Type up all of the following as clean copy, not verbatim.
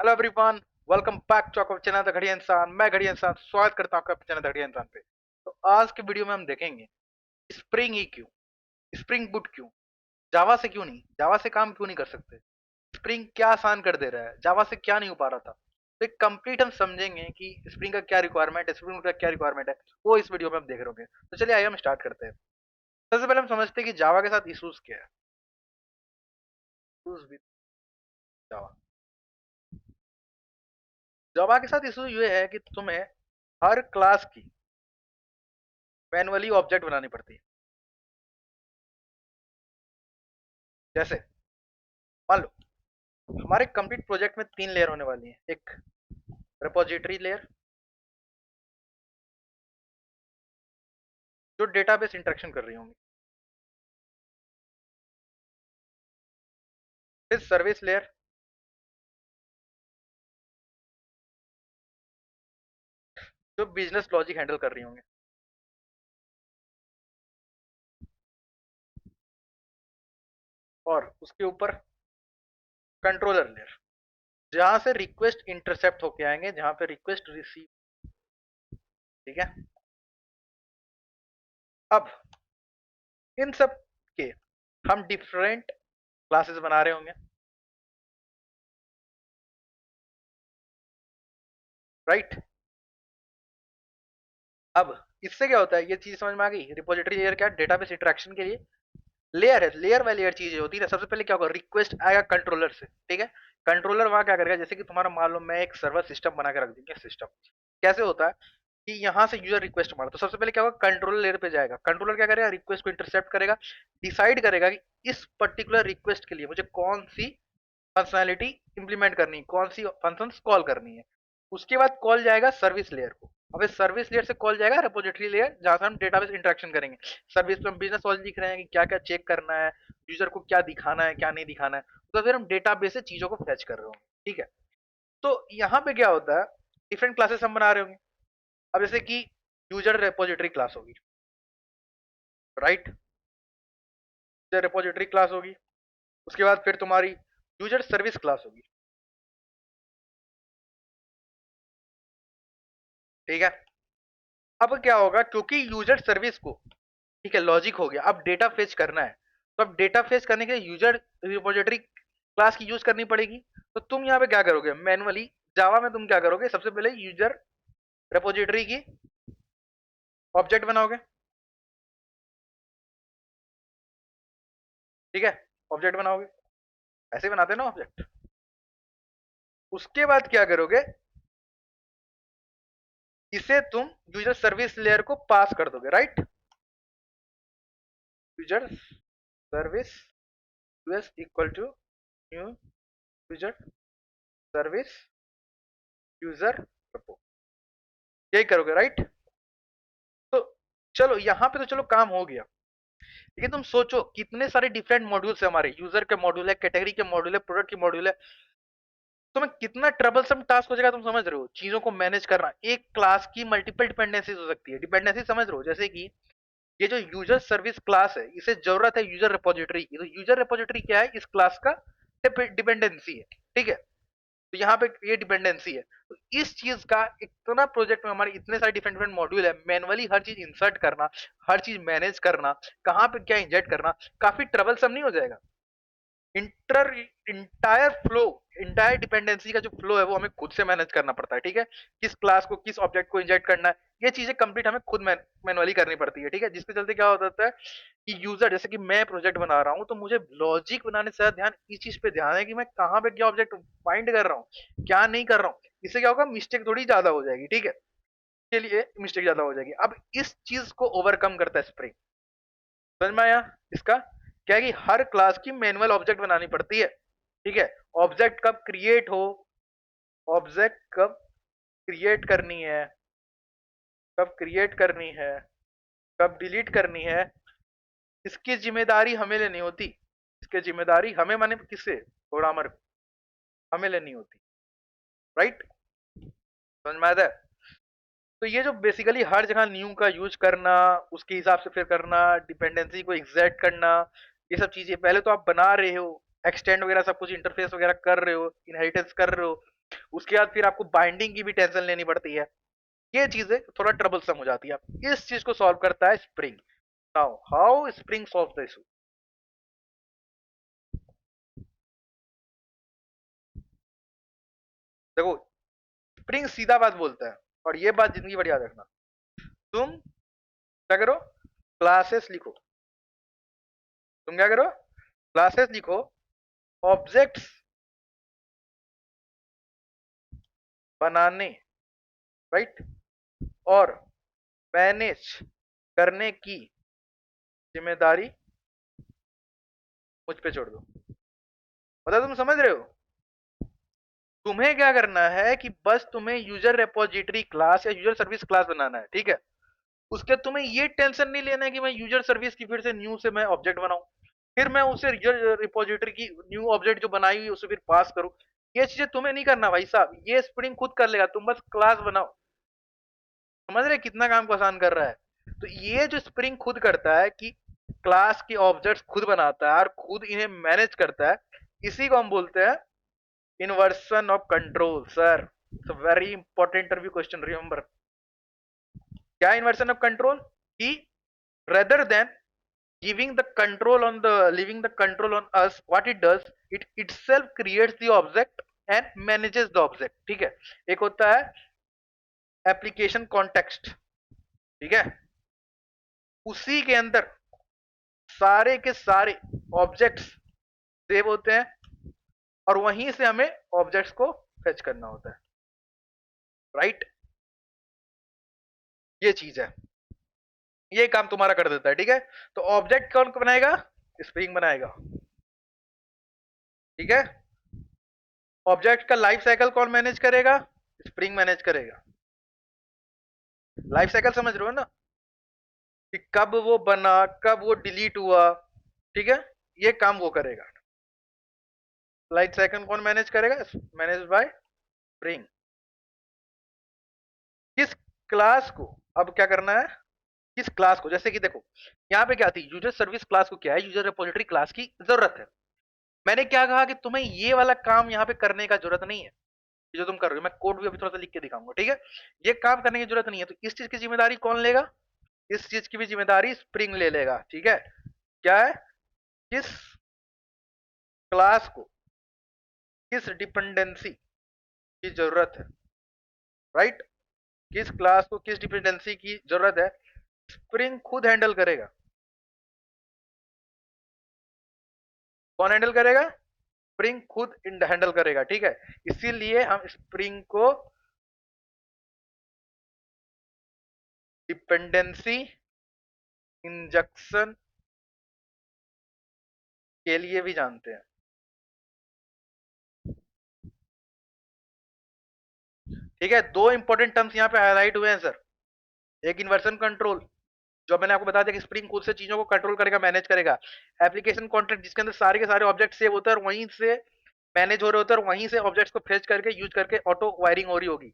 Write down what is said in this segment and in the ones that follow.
Hello everyone, welcome back to our channel the घड़िया इंसान। मैं घड़िया इंसान स्वागत करता हूँ आपका चैनल द घड़िया इंसान पे। तो आज के वीडियो में हम देखेंगे स्प्रिंग ही क्यों, स्प्रिंग बूट क्यों, जावा से क्यों नहीं, जावा से काम क्यों नहीं कर सकते, स्प्रिंग क्या आसान कर दे रहा है, जावा से क्या नहीं हो पा रहा था। तो एक कंप्लीट हम समझेंगे कि स्प्रिंग का क्या रिक्वायरमेंट है, स्प्रिंग का क्या रिक्वायरमेंट है, वो इस वीडियो में हम देख रहे होंगे। तो चलिए आइए हम स्टार्ट करते हैं। सबसे पहले हम समझते हैं कि जावा के साथ इशूज क्या है। इशूज विद जावा, जावा के साथ इशू ये है कि तुम्हें हर क्लास की मैनुअली ऑब्जेक्ट बनानी पड़ती है। जैसे मान लो हमारे कंप्लीट प्रोजेक्ट में 3 लेयर होने वाली है। एक रिपोजिटरी लेयर जो डेटाबेस इंटरेक्शन कर रही होंगी, फिर सर्विस लेयर जो बिजनेस लॉजिक हैंडल कर रही होंगी, और उसके ऊपर कंट्रोलर लेयर जहां से रिक्वेस्ट इंटरसेप्ट होके आएंगे, जहां पे रिक्वेस्ट रिसीव। ठीक है। अब इन सब के हम डिफरेंट क्लासेस बना रहे होंगे, राइट। अब इससे क्या होता है, ये चीज समझ में आ गई। रिपोजिटरी लेयर क्या है, डेटाबेस इंटरेक्शन के लिए लेयर है। लेयर बाय लेयर चीजें होती है ना। सबसे पहले क्या होगा, रिक्वेस्ट आएगा कंट्रोलर से। ठीक है। कंट्रोलर वहां क्या करेगा, जैसे कि तुम्हारा मान लो मैं एक सर्वर सिस्टम बना के रख दूंगा। सिस्टम कैसे होता है कि यहाँ से यूजर रिक्वेस्ट मारा तो सबसे पहले क्या होगा, कंट्रोलर लेयर पे जाएगा। कंट्रोलर क्या करेगा, रिक्वेस्ट को इंटरसेप्ट करेगा, डिसाइड करेगा कि इस पर्टिकुलर रिक्वेस्ट के लिए मुझे कौन सी फंक्शनैलिटी इंप्लीमेंट करनी है, कौन सी फंक्शंस कॉल करनी है। उसके बाद कॉल जाएगा सर्विस लेयर को। अब इस सर्विस लेयर से कॉल जाएगा रिपोजिटरी लेयर, जहां से हम डेटाबेस इंटरेक्शन करेंगे। सर्विस पे हम बिजनेस लॉजिक लिख रहे हैं कि क्या क्या चेक करना है, यूजर को क्या दिखाना है क्या नहीं दिखाना है। तो फिर हम डेटाबेस से चीजों को फेच कर रहे होंगे। ठीक है। तो यहाँ पे क्या होता है, डिफरेंट क्लासेस हम बना रहे होंगे। अब जैसे कि यूजर रिपोजिटरी क्लास होगी, राइट। यूजर रिपोजिटरी क्लास होगी। उसके बाद फिर तुम्हारी यूजर सर्विस क्लास होगी। ठीक है। अब क्या होगा, क्योंकि यूजर सर्विस को, ठीक है, लॉजिक हो गया, अब डेटा फेच करना है। तो अब डेटा फेच करने के लिए यूजर रिपोजिटरी क्लास की यूज करनी पड़ेगी। तो तुम यहाँ पे क्या करोगे, मैनुअली जावा में तुम क्या करोगे, सबसे पहले यूजर रिपोजिटरी की ऑब्जेक्ट बनाओगे। ठीक है। ऑब्जेक्ट बनाओगे, ऐसे बनाते हैं ना ऑब्जेक्ट। उसके बाद क्या करोगे, इसे तुम यूजर सर्विस लेयर को पास कर दोगे, right. User service us equal to new user service user report, यही करोगे, राइट। तो चलो यहाँ पे तो चलो काम हो गया। लेकिन तुम सोचो कितने सारे डिफरेंट मॉड्यूल्स है हमारे, यूजर के मॉड्यूल है, कैटेगरी के मॉड्यूल है, प्रोडक्ट के मॉड्यूल है। तुम्हें कितना ट्रबलसम टास्क हो जाएगा, तुम समझ रहे हो, चीजों को मैनेज करना। एक क्लास की मल्टीपल डिपेंडेंसीज हो सकती है। डिपेंडेंसी समझ रहे हो, जैसे कि ये जो यूजर सर्विस क्लास है, इसे जरूरत है यूजर रिपोजिटरी की। तो यूजर रिपोजिटरी क्या है, इस क्लास का डिपेंडेंसी है। ठीक है। तो यहाँ पे ये डिपेंडेंसी है। तो इस चीज का इतना प्रोजेक्ट में हमारे इतने सारे डिफरेंट डिफरेंट मॉड्यूल है, मैनुअली हर चीज इंसर्ट करना, हर चीज मैनेज करना, कहाँ पे क्या इंजेक्ट करना, काफी ट्रबलसम नहीं हो जाएगा। Inter entire flow, entire dependency का जो फ्लो है वो हमें खुद से मैनेज करना पड़ता है। ठीक है। किस क्लास को किस ऑब्जेक्ट को इंजेक्ट करना है, ये चीजें कंप्लीट हमें खुद मैनुअली करनी पड़ती है। ठीक है। जिसके चलते क्या होता है कि यूजर, जैसे कि मैं प्रोजेक्ट बना रहा हूँ तो मुझे लॉजिक बनाने से ध्यान इस चीज पे ध्यान है कि मैं कहाँ पे क्या ऑब्जेक्ट फाइंड कर रहा हूँ, क्या नहीं कर रहा हूँ। इससे क्या होगा, मिस्टेक थोड़ी ज्यादा हो जाएगी। ठीक है। के लिए मिस्टेक ज्यादा हो जाएगी। अब इस चीज को ओवरकम करता है स्प्रिंग। समझ में आया इसका, क्या है कि हर क्लास की मैनुअल ऑब्जेक्ट बनानी पड़ती है। ठीक है। ऑब्जेक्ट कब क्रिएट हो, ऑब्जेक्ट कब क्रिएट करनी है, कब क्रिएट करनी है, कब डिलीट करनी है, इसकी जिम्मेदारी हमें लेनी होती। इसकी जिम्मेदारी हमें, माने किससे, प्रोग्रामर हमें लेनी होती, राइट। समझ में आता है। तो ये जो बेसिकली हर जगह न्यू का यूज करना, उसके हिसाब से फिर करना, डिपेंडेंसी को एग्जैक्ट करना, ये सब चीजें पहले तो आप बना रहे हो, एक्सटेंड वगैरह सब कुछ इंटरफेस वगैरह कर रहे हो, इनहेरिटेंस कर रहे हो। उसके बाद फिर आपको बाइंडिंग की भी टेंशन लेनी पड़ती है, ये चीजें थोड़ा ट्रबलसम हो जाती है। इस चीज को सॉल्व करता है spring. Now how spring solve the issue? देखो, स्प्रिंग सीधा बात बोलता है, और ये बात जिंदगी भर याद रखना। तुम क्या करो, क्लासेस लिखो। तुम क्या करो, क्लासेस लिखो, ऑब्जेक्ट्स बनाने, राइट, और मैनेज करने की जिम्मेदारी मुझ पे छोड़ दो। मतलब तुम समझ रहे हो, तुम्हें क्या करना है कि बस तुम्हें यूजर रेपोजिटरी क्लास या यूजर सर्विस क्लास बनाना है, ठीक है। उसके तुम्हें ये टेंशन नहीं लेना है कि मैं यूजर सर्विस की फिर से न्यू से मैं ऑब्जेक्ट बनाऊं, फिर मैं उसे यूजर रिपोजिटरी की न्यू ऑब्जेक्ट जो बनाई हुई उसे फिर पास करूं। ये चीजें तुम्हें नहीं करना भाई साहब, ये स्प्रिंग खुद कर लेगा, तुम बस क्लास बनाओ। समझ रहे कितना काम को आसान कर रहा है? तो ये जो स्प्रिंग खुद करता है कि क्लास के ऑब्जेक्ट्स खुद बनाता है और खुद इन्हें मैनेज करता है, इसी को हम बोलते हैं inversion of control. Sir, it's a very important interview question, remember. क्या इन्वर्सन ऑफ कंट्रोल? कि rather than giving the control on the leaving the control on us, what it does, it itself creates the object and manages the object। ठीक है, एक होता है application context, ठीक है, उसी के अंदर सारे के सारे ऑब्जेक्ट्स सेव होते हैं और वहीं से हमें ऑब्जेक्ट्स को फेच करना होता है, राइट। ये चीज है, ये काम तुम्हारा कर देता है, ठीक है। तो ऑब्जेक्ट कौन बनाएगा? स्प्रिंग बनाएगा, ठीक है। ऑब्जेक्ट का लाइफ साइकिल कौन मैनेज करेगा? स्प्रिंग मैनेज करेगा। लाइफ साइकिल समझ रहे हो ना, कि कब वो बना, कब वो डिलीट हुआ, ठीक है, ये काम वो करेगा। लाइफ साइकिल कौन मैनेज करेगा? Manage by spring. किस क्लास को अब क्या करना है? किस क्लास को, जैसे कि देखो यहाँ पे क्या थी, यूजर सर्विस क्लास को क्या है, यूजर रिपोजिटरी क्लास की जरूरत है। मैंने क्या कहा कि तुम्हें ये वाला काम यहाँ पे करने का जरूरत नहीं है, जो तुम कर रहे हो। मैं कोड भी अभी थोड़ा सा लिख के दिखाऊंगा, ठीक है। ये काम करने की जरूरत नहीं है, तो इस चीज की जिम्मेदारी कौन लेगा? इस चीज की भी जिम्मेदारी स्प्रिंग ले लेगा, ठीक है। क्या है? किस क्लास को किस डिपेंडेंसी की जरूरत है, राइट। किस क्लास को किस डिपेंडेंसी की जरूरत है, स्प्रिंग खुद हैंडल करेगा। कौन हैंडल करेगा? स्प्रिंग खुद हैंडल करेगा, ठीक है। इसीलिए हम स्प्रिंग को डिपेंडेंसी इंजेक्शन के लिए भी जानते हैं, ठीक है। दो इंपॉर्टेंट टर्म्स यहाँ पे हाईलाइट हुए हैं सर। एक इन्वर्सन कंट्रोल, जो मैंने आपको बता दिया कि स्प्रिंग खुद से चीजों को कंट्रोल करेगा, मैनेज करेगा। एप्लीकेशन कॉन्ट्रैक्ट, जिसके अंदर सारे के सारे ऑब्जेक्ट सेव होते हैं और वहीं से मैनेज हो रहे होते हैं और वहीं से ऑब्जेक्ट्स को फेच करके यूज करके ऑटो वायरिंग हो रही होगी।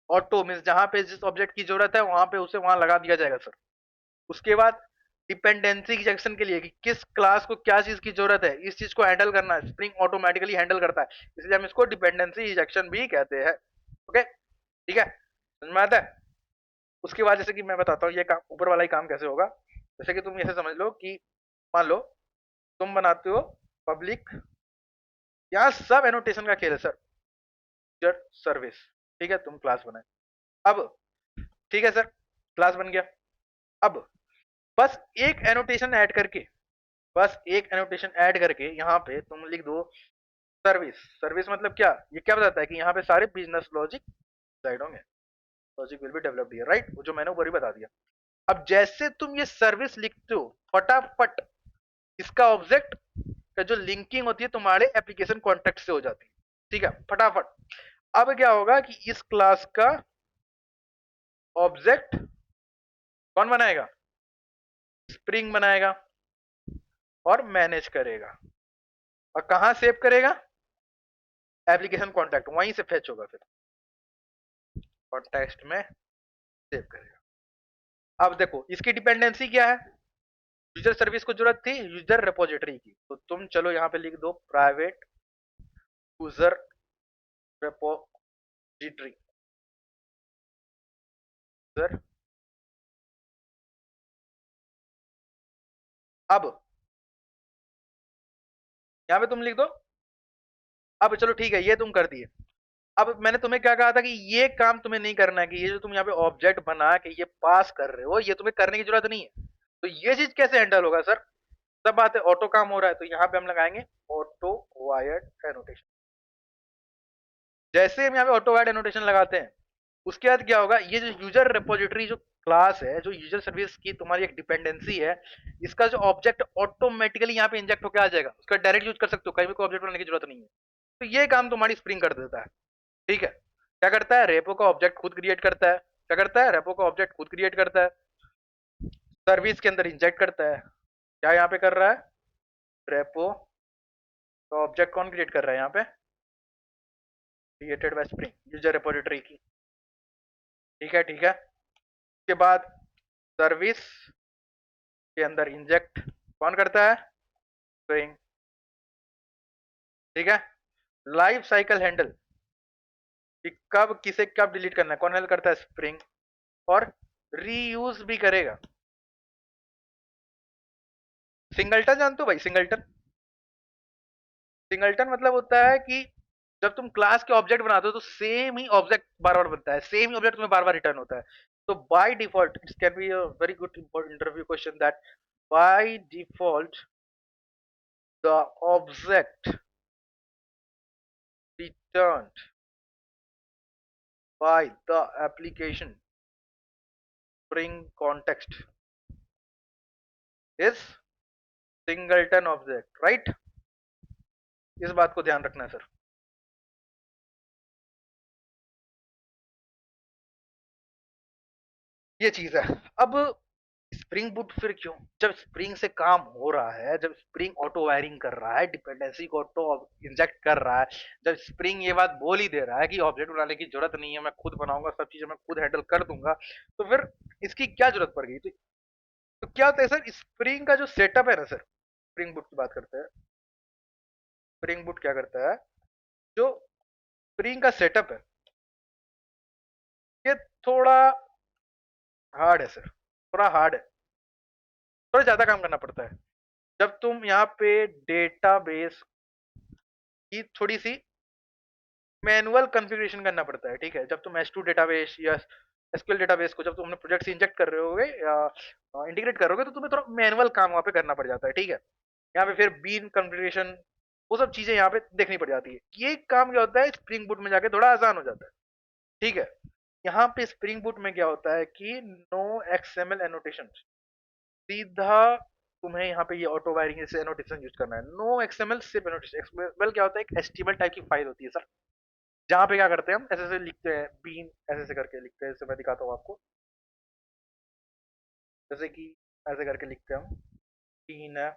ऑटो मीन्स जहां पे जिस ऑब्जेक्ट की जरूरत है वहां पे उसे वहां लगा दिया जाएगा सर। उसके बाद डिपेंडेंसी इंजेक्शन के लिए कि किस क्लास को क्या चीज की जरूरत है, इस चीज को हैंडल करना है, स्प्रिंग ऑटोमेटिकली हैंडल करता है, इसलिए हम इसको डिपेंडेंसी इंजेक्शन भी कहते हैं। ओके, ठीक है, समझ में आता है। उसके बाद जैसे कि मैं बताता हूँ ये काम, ऊपर वाला ही काम कैसे होगा। जैसे कि तुम ऐसे समझ लो कि मान लो तुम बनाते हो पब्लिक, यहाँ सब एनोटेशन का खेल है सर, यूजर सर्विस, ठीक है, तुम क्लास बनाए। अब ठीक है सर, क्लास बन गया। अब बस एक एनोटेशन ऐड करके, बस एक एनोटेशन ऐड करके यहाँ पे तुम लिख दो सर्विस। सर्विस मतलब क्या, ये क्या बताता है कि यहाँ पे सारे बिजनेस लॉजिक साइड होंगे, logic will be developed here, right, वो जो मैंने ऊपर ही बता दिया। अब जैसे तुम ये सर्विस लिखते हो, फटाफट इसका ऑब्जेक्ट का जो लिंकिंग होती है तुम्हारे एप्लीकेशन कॉन्टेक्ट से हो जाती है, ठीक है, फटाफट। अब क्या होगा कि इस क्लास का ऑब्जेक्ट कौन बनाएगा? स्प्रिंग बनाएगा और मैनेज करेगा। और कहां सेव करेगा? एप्लीकेशन कॉन्टैक्ट, वहीं से फेच होगा, फिर कॉन्टेक्स्ट में सेव करेगा। अब देखो इसकी डिपेंडेंसी क्या है, यूजर सर्विस को जरूरत थी यूजर रिपोजिटरी की, तो तुम चलो यहाँ पे लिख दो private user G tree sir. अब यहाँ पे तुम लिख दो। अब चलो ठीक है, ये तुम कर दिए। अब मैंने तुम्हें क्या कहा था कि ये काम तुम्हें नहीं करना है, कि ये जो तुम यहाँ पे ऑब्जेक्ट बना के ये पास कर रहे हो, ये तुम्हें करने की जरूरत नहीं है। तो ये चीज कैसे हैंडल होगा सर? सब बात है, ऑटो काम हो रहा है, तो यहाँ पे हम लगाएंगे ऑटो वायर्ड एनोटेशन। जैसे हम यहाँ पे ऑटो वायर्ड एनोटेशन लगाते हैं, उसके बाद क्या होगा, ये जो यूजर रिपोजिटरी जो क्लास है, जो यूजर सर्विस की तुम्हारी एक डिपेंडेंसी है, इसका जो ऑब्जेक्ट ऑटोमेटिकली यहाँ पे इंजेक्ट होकर आ जाएगा, उसका डायरेक्ट यूज कर सकते हो, कहीं भी कोई ऑब्जेक्ट बनाने की जरूरत नहीं है। तो ये काम तुम्हारी स्प्रिंग कर देता है। ठीक है, क्या करता है, रेपो का ऑब्जेक्ट खुद क्रिएट करता है। क्या करता है, रेपो का ऑब्जेक्ट खुद क्रिएट करता है, सर्विस के अंदर इंजेक्ट करता है। क्या यहाँ पे कर रहा है, रेपो का ऑब्जेक्ट कौन क्रिएट कर रहा है यहाँ पे, created by spring user repository की। ठीक है ठीक है, उसके बाद सर्विस के अंदर इंजेक्ट कौन करता है, स्प्रिंग। ठीक है, लाइफ साइकिल हैंडल, कि कब किसे कब डिलीट करना है, कौन हैंडल करता है, स्प्रिंग। और रीयूज भी करेगा। सिंगलटन जानते हो भाई, सिंगलटन? सिंगलटन मतलब होता है कि जब तुम क्लास के ऑब्जेक्ट बनाते हो तो सेम ही ऑब्जेक्ट बार बार बनता है, सेम ही ऑब्जेक्ट तुम्हें बार बार रिटर्न होता है। तो by default it can be a very good interview question that by default the object returned by the application Spring context is singleton object, right? इस बात को ध्यान रखना है सर। ये चीज है। अब स्प्रिंग बूट फिर क्यों, जब स्प्रिंग से काम हो रहा है, जब स्प्रिंग ऑटो वायरिंग कर रहा है, डिपेंडेंसी को ऑटो इंजेक्ट कर रहा है, जब स्प्रिंग ये बात बोल ही दे रहा है कि ऑब्जेक्ट बनाने की जरूरत नहीं है, मैं खुद बनाऊंगा, सब चीजें मैं खुद हैंडल कर दूंगा, तो फिर इसकी क्या जरूरत पड़ गई? तो क्या होता है सर, स्प्रिंग का जो सेटअप है ना सर, स्प्रिंग बूट की बात करते हैं। स्प्रिंग बूट क्या करता है, जो स्प्रिंग का सेटअप है, ये थोड़ा हार्ड है सर, थोड़ा हार्ड है, थोड़ा ज्यादा काम करना पड़ता है। जब तुम यहाँ पे डेटाबेस की थोड़ी सी मैनुअल कॉन्फ़िगरेशन करना पड़ता है। ठीक है, जब तुम एस2 डेटाबेस या एसक्यूएल डेटाबेस को जब तुम अपने प्रोजेक्ट से इंजेक्ट कर रहे होगे या इंटीग्रेट करोगे, तो तुम्हें थोड़ा मैनुअल काम वहाँ पे करना पड़ जाता है। ठीक है, यहाँ पे फिर बीन कॉन्फ़िगरेशन, वो सब चीजें यहाँ पे देखनी पड़ जाती है। ये काम क्या होता है, स्प्रिंग बूट में जाके थोड़ा आसान हो जाता है। ठीक है, यहाँ पे स्प्रिंग बूट में क्या होता है कि नो एक्सएमएल एनोटेशन, सीधा तुम्हें यहाँ पे ये ऑटो वायरिंग से एनोटेशन यूज करना है। नो एक्सएमएल, सिर्फ एनोटेशन। एक्सएमएल क्या होता है, एक एचटीएमएल टाइप की फाइल होती है सर, जहाँ पे क्या करते हैं, हम ऐसे ऐसे लिखते हैं, बीन ऐसे ऐसे करके लिखते हैं। जैसे मैं दिखाता हूँ आपको, जैसे कि ऐसे करके लिखते हैं हम, बीन है,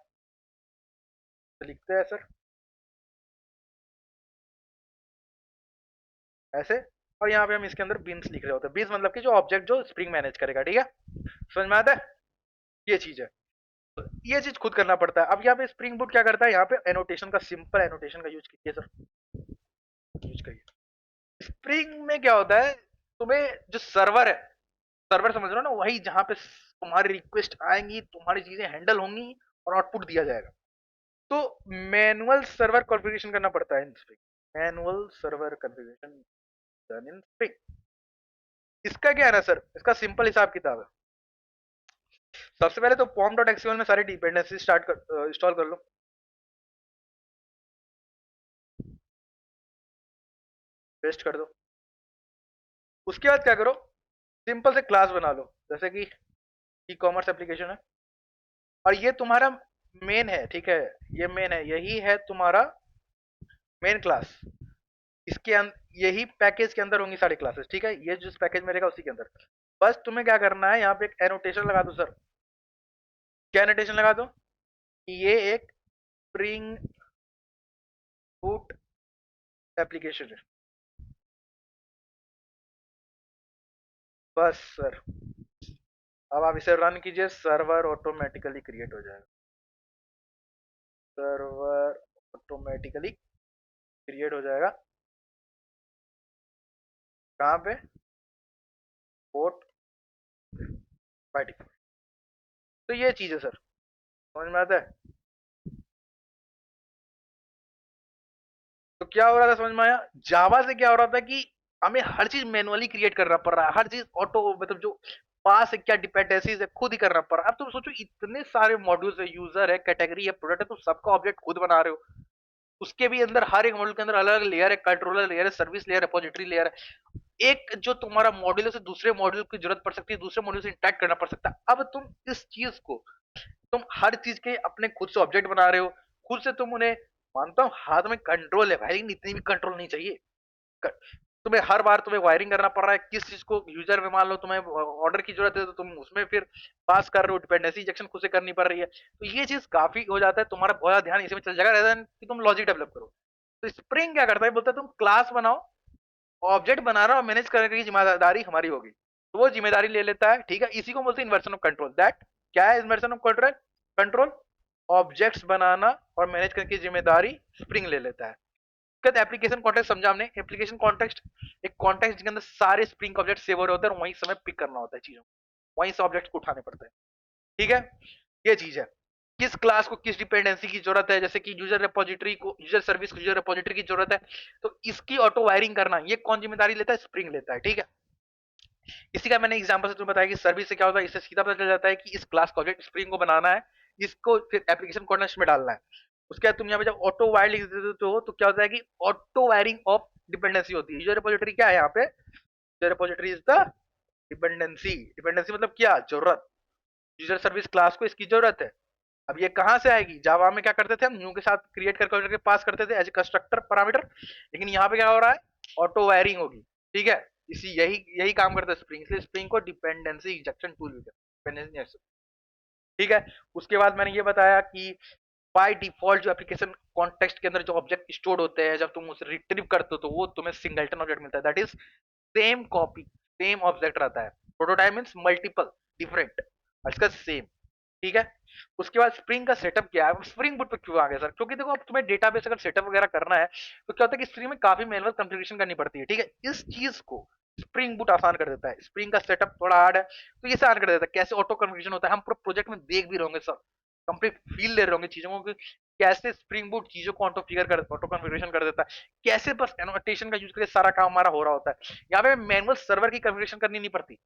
तो लिखते हैं सर ऐसे। और यहाँ पे हम इसके अंदर बीन्स लिख रहे होते हैं। बीन्स मतलब कि जो ऑब्जेक्ट जो स्प्रिंग मैनेज करेगा। ठीक है, समझ में आता है? ये चीज है, तो ये चीज खुद करना पड़ता है। अब यहाँ पे स्प्रिंग बूट क्या करता है, यहाँ पे एनोटेशन का, सिंपल एनोटेशन का यूज कीजिए सर, यूज करिए। स्प्रिंग में क्या होता है, तुम्हें जो सर्वर है, सर्वर समझ रहे हो ना, वही जहाँ पे तुम्हारी रिक्वेस्ट आएंगी, तुम्हारी चीजें हैंडल होंगी और आउटपुट दिया जाएगा। तो मैनुअल सर्वर कॉन्फ़िगरेशन करना पड़ता है इन spring, manual server configuration done in spring. इसका क्या है ना सर, इसका सिंपल हिसाब किताब है। सबसे पहले तो पॉम डॉट एक्सएमएल में सारी डिपेंडेंसी स्टार्ट कर इंस्टॉल कर लो, पेस्ट कर दो। उसके बाद क्या करो, सिंपल से क्लास बना लो, जैसे कि ई कॉमर्स एप्लीकेशन है और ये तुम्हारा मेन है। ठीक है, ये मेन है, यही है तुम्हारा मेन क्लास। इसके यही पैकेज के अंदर होंगी सारी क्लासेस। ठीक है, ये जिस पैकेज में रहेगा उसी के अंदर। बस तुम्हें क्या करना है, यहाँ पे एक एनोटेशन लगा दो सर। क्या एनोटेशन लगा दो, ये एक स्प्रिंग बूट एप्लीकेशन है। बस सर, अब आप इसे रन कीजिए, सर्वर ऑटोमेटिकली क्रिएट हो जाएगा, सर्वर ऑटोमेटिकली क्रिएट हो जाएगा। कहाँ पे? Port by default. तो ये चीज है सर, समझ में आता है? तो क्या हो रहा था, समझ में आया? जावा से क्या हो रहा था कि हमें हर चीज मैनुअली क्रिएट करना पड़ रहा है, हर चीज ऑटो, मतलब जो पास है क्या डिपेंडेंसीज है खुद ही करना पड़ रहा है। अब तुम सोचो इतने सारे मॉड्यूल्स है, यूजर है, कैटेगरी है, प्रोडक्ट है, तुम सबका ऑब्जेक्ट खुद बना रहे हो। उसके भी अंदर हर एक मॉड्यूल के अंदर अलग अलग लेयर है, कंट्रोलर लेयर है, सर्विस लेयर, रिपोजिटरी लेयर है। एक जो तुम्हारा मॉड्यूल है से दूसरे मॉड्यूल की जरूरत पड़ सकती है, दूसरे मॉड्यूल से इंटरेक्ट करना पड़ सकता है। अब तुम इस चीज को, तुम हर चीज के अपने खुद से ऑब्जेक्ट बना रहे हो, खुद से तुम उन्हें, मानता हूँ हाथ में कंट्रोल है भाई, लेकिन इतनी भी कंट्रोल नहीं चाहिए। तुम्हें हर बार तुम्हें वायरिंग करना पड़ रहा है, किस चीज को यूजर में मान लो तुम्हें ऑर्डर की जरूरत है तो तुम उसमें फिर पास कर रहे हो, डिपेंडेंसी इंजेक्शन खुद से करनी पड़ रही है। तो ये चीज काफी हो जाता है, तुम्हारा बहुत ज्यादा ध्यान इसी में चल जाएगा रहता है कि तुम लॉजिक डेवलप करो। तो स्प्रिंग क्या करता है, बोलता है तुम क्लास बनाओ, ऑब्जेक्ट बना रहा और मैनेज करने की जिम्मेदारी हमारी होगी। तो वो जिम्मेदारी ले लेता है, ठीक है। इसी को बोलते हैं इन्वर्सन ऑफ कंट्रोल। दैट क्या है inversion of control? Control objects बनाना और मैनेज करने की जिम्मेदारी स्प्रिंग ले लेता है। कहते एप्लीकेशन कॉन्टेक्स्ट समझा हमने। एप्लीकेशन कॉन्टेक्स्ट एक कॉन्टेक्स्ट जिसके अंदर सारे स्प्रिंग ऑब्जेक्ट सेव हो रहे होते हैं और वहीं समय पिक करना होता है चीजों को, वहीं से ऑब्जेक्ट को उठाने पड़ते हैं, ठीक है। ये चीज है, किस क्लास को किस डिपेंडेंसी की जरूरत है, जैसे कि यूजर रिपोजिटरी को यूजर सर्विस को यूजर रिपोजिटरी की जरूरत है, तो इसकी ऑटो वायरिंग करना ये कौन जिम्मेदारी लेता है? स्प्रिंग लेता है, ठीक है। इसी का मैंने एग्जांपल से तुम्हें बताया कि सर्विस से क्या होता है, इससे सीधा पता चल जाता है कि इस क्लास का ऑब्जेक्ट स्प्रिंग को बनाना है, इसको फिर एप्लीकेशन कॉन्टेक्स्ट में डालना है। उसके बाद तुम यहाँ पे जब ऑटो वायर लिख देते हो तो क्या होता है कि ऑटो वायरिंग ऑफ डिपेंडेंसी होती है। यूजर रिपोजिटरी क्या है यहाँ पे? User repository is the dependency. Dependency मतलब क्या? जरूरत। यूजर सर्विस क्लास को इसकी जरूरत है। अब ये कहां से आएगी? जावा में क्या करते थे हम, न्यू के साथ क्रिएट करके पास करते थे एज ए कंस्ट्रक्टर पैरामीटर, लेकिन यहाँ पे क्या हो रहा है? ऑटो वायरिंग होगी, ठीक है। इसी यही यही काम करता है स्प्रिंग, इसलिए स्प्रिंग को डिपेंडेंसी इंजेक्शन टूल भी कहते हैं, ठीक है। उसके बाद मैंने ये बताया कि बाय डिफॉल्ट जो एप्लीकेशन कॉन्टेक्स्ट के अंदर जो ऑब्जेक्ट स्टोर्ड होते हैं, जब तुम उसे रिट्रीव करते हो तो वो तुम्हें सिंगलटन ऑब्जेक्ट मिलता है, that is same copy, same object रहता है। प्रोटोटाइप मींस मल्टीपल, डिफरेंट, इसका सेम, ठीक है। उसके बाद स्प्रिंग का सेटअप क्या है? स्प्रिंग बूट पे क्यों आ गया सर? क्योंकि देखो अब तुम्हें डेटाबेस अगर सेटअप वगैरह करना है तो क्या होता है कि स्प्रिंग में काफी मैनुअल कॉन्फ़िगरेशन करनी पड़ती है, ठीक है। इस चीज को स्प्रिंग बूट आसान कर देता है। स्प्रिंग का सेटअप थोड़ा हार्ड है तो ये आसान कर देता है। कैसे ऑटो कॉन्फ़िगरेशन होता है हम पूरे प्रोजेक्ट में देख भी रहोगे सर, कंप्लीट फील ले रहे होंगे चीजों को, कैसे स्प्रिंग बूट चीजों को ऑटो कॉन्फ़िगरेशन कर देता है, कैसे बस एनोटेशन का यूज करके सारा काम हमारा हो रहा होता है। यहाँ पे मैनुअल सर्वर की कॉन्फ़िगरेशन करनी नहीं पड़ती,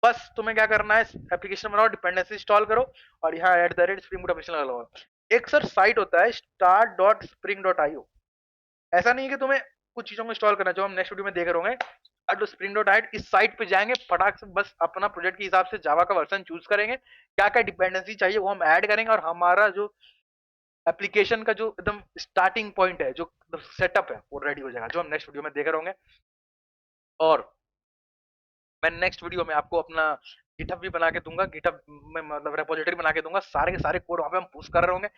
बस तुम्हें क्या करना है, एप्लीकेशन बनाओ, डिपेंडेंसी इंस्टॉल करो और यहाँ @spring boot ऑफिशियल लगाओ। एक सर साइट होता है start.spring.io, ऐसा नहीं है कि तुम्हें कुछ चीजों को इंस्टॉल करना है, जो हम नेक्स्ट वीडियो में देख रहे होंगे। spring.io इस साइट पे जाएंगे, फटाक से बस अपना प्रोजेक्ट के हिसाब से जावा का वर्जन चूज करेंगे, क्या क्या डिपेंडेंसी चाहिए वो हम ऐड करेंगे और हमारा जो एप्लीकेशन का जो एकदम स्टार्टिंग पॉइंट है, जो सेटअप है, वो रेडी हो जाएगा, जो हम नेक्स्ट वीडियो में देख रहे होंगे। और मैं नेक्स्ट वीडियो में आपको अपना गिटहब भी बना के दूंगा, गिटहब में मतलब रेपोजिटरी बना के दूंगा, सारे के सारे कोड वहां पे हम पुश कर रहे होंगे।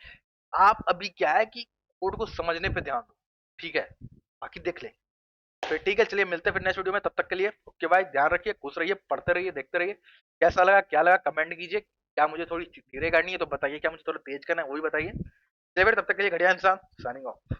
आप अभी क्या है कि कोड को समझने पे ध्यान दो, ठीक है, बाकी देख ले। फिर ठीक है, चलिए मिलते हैं फिर नेक्स्ट वीडियो में, तब तक के लिए ओके भाई, ध्यान रखिए, खुश रहिए, पढ़ते रहिए, देखते रहिए। कैसा लगा क्या लगा कमेंट कीजिए, क्या मुझे थोड़ी धीरे करनी है तो बताइए, क्या मुझे थोड़ा तेज करना है वो भी बताइए। चलिए फिर तब तक के लिए घड़िया इंसान साइनिंग ऑफ।